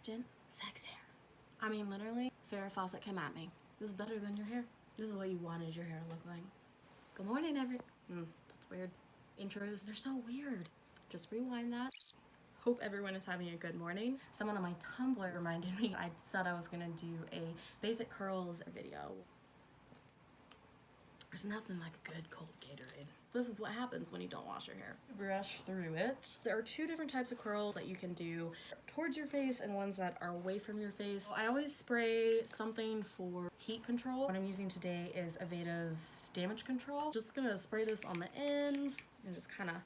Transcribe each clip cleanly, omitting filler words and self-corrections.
instant sex hair. I mean, literally, Farrah Fawcett came at me. This is better than your hair. This is what you wanted your hair to look like. Good morning, that's weird. Intros, they're so weird. Just rewind that. Hope everyone is having a good morning. Someone on my Tumblr reminded me I said I was gonna do a basic curls video. There's nothing like a good cold Gatorade. This is what happens when you don't wash your hair. Brush through it. There are two different types of curls that you can do towards your face and ones that are away from your face. I always spray something for heat control. What I'm using today is Aveda's damage control. Just gonna spray this on the ends and just kind of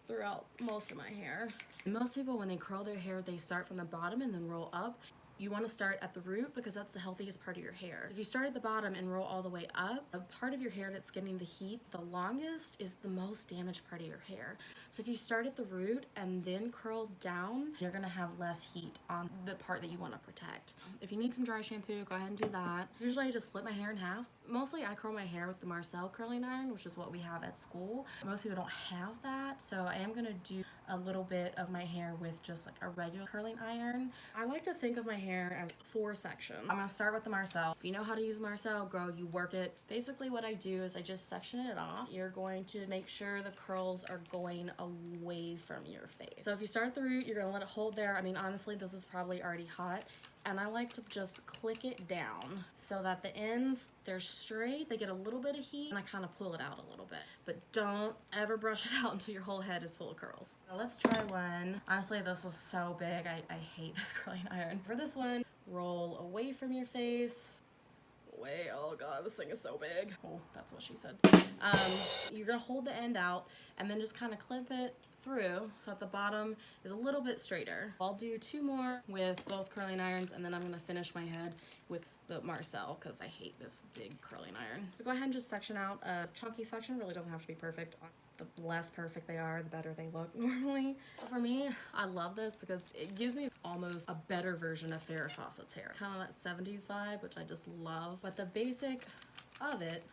throughout most of my hair. And most people, when they curl their hair, they start from the bottom and then roll up. You want to start at the root because that's the healthiest part of your hair. If you start at the bottom and roll all the way up, the part of your hair that's getting the heat the longest is the most damaged part of your hair. So if you start at the root and then curl down, you're gonna have less heat on the part that you want to protect. If you need some dry shampoo, go ahead and do that. Usually I just split my hair in half. Mostly I curl my hair with the Marcel curling iron, which is what we have at school. Most people don't have that, so I am gonna do a little bit of my hair with just like a regular curling iron. I like to think of my hair as 4 sections. I'm gonna start with the Marcel. If you know how to use Marcel, girl, you work it. Basically what I do is I just section it off. You're going to make sure the curls are going away from your face. So if you start at the root, you're gonna let it hold there. I mean, honestly, this is probably already hot. And I like to just click it down so that the ends, they're straight, they get a little bit of heat, and I kind of pull it out a little bit. But don't ever brush it out until your whole head is full of curls. Now let's try one. Honestly, this is so big. I hate this curling iron. For this one, roll away from your face. Away, oh god, this thing is so big. Oh, that's what she said. You're gonna hold the end out and then just kind of clip it through so at the bottom is a little bit straighter. I'll do 2 more with both curling irons and then I'm gonna finish my head with the Marcel because I hate this big curling iron. So go ahead and just section out a chunky section. Really doesn't have to be perfect. The less perfect they are, the better they look normally. For me, I love this because it gives me almost a better version of Farrah Fawcett's hair. Kind of that 70s vibe, which I just love. But the basic of it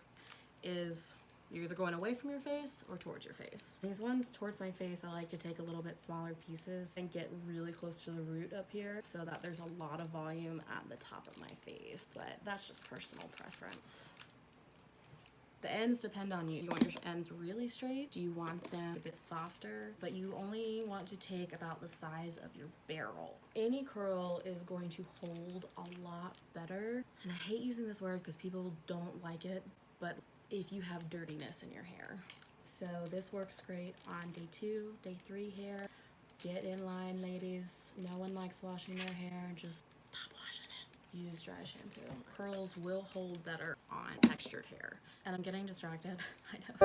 is you're either going away from your face or towards your face. These ones towards my face, I like to take a little bit smaller pieces and get really close to the root up here so that there's a lot of volume at the top of my face. But that's just personal preference. The ends depend on you. Do you want your ends really straight? Do you want them a bit softer? But you only want to take about the size of your barrel. Any curl is going to hold a lot better. And I hate using this word because people don't like it, but if you have dirtiness in your hair. So this works great on day 2, day 3 hair. Get in line, ladies. No one likes washing their hair. Just stop washing it. Use dry shampoo. Curls will hold better on textured hair. And I'm getting distracted. I know.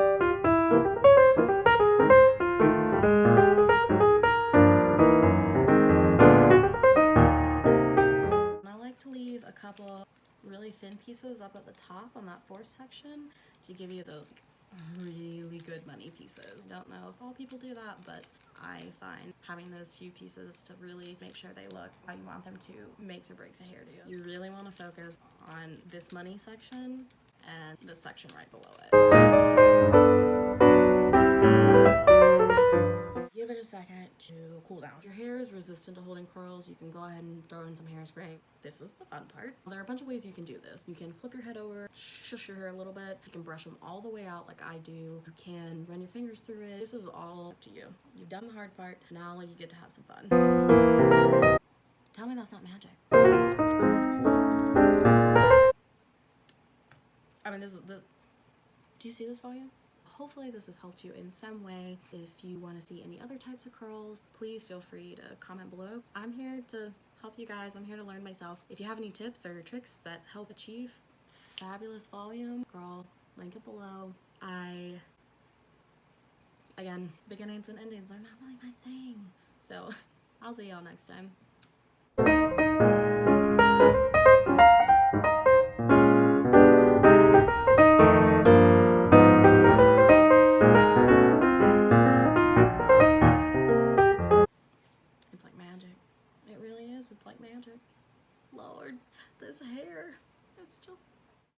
And I like to leave a couple really thin pieces up at the top on that 4th section to give you those really good money pieces. Don't know if all people do that, but I find having those few pieces to really make sure they look how you want them to makes or breaks a hairdo. You really want to focus on this money section and the section right below it. Give it a second to cool down. If your hair is resistant to holding curls, you can go ahead and throw in some hairspray. This is the fun part. There are a bunch of ways you can do this. You can flip your head over, shush your hair a little bit. You can brush them all the way out like I do. You can run your fingers through it. This is all up to you. You've done the hard part. Now you get to have some fun. Tell me that's not magic. I mean, do you see this volume? Hopefully this has helped you in some way. If you want to see any other types of curls, please feel free to comment below. I'm here to help you guys. I'm here to learn myself. If you have any tips or tricks that help achieve fabulous volume, girl, link it below. Again, beginnings and endings are not really my thing. So I'll see y'all next time.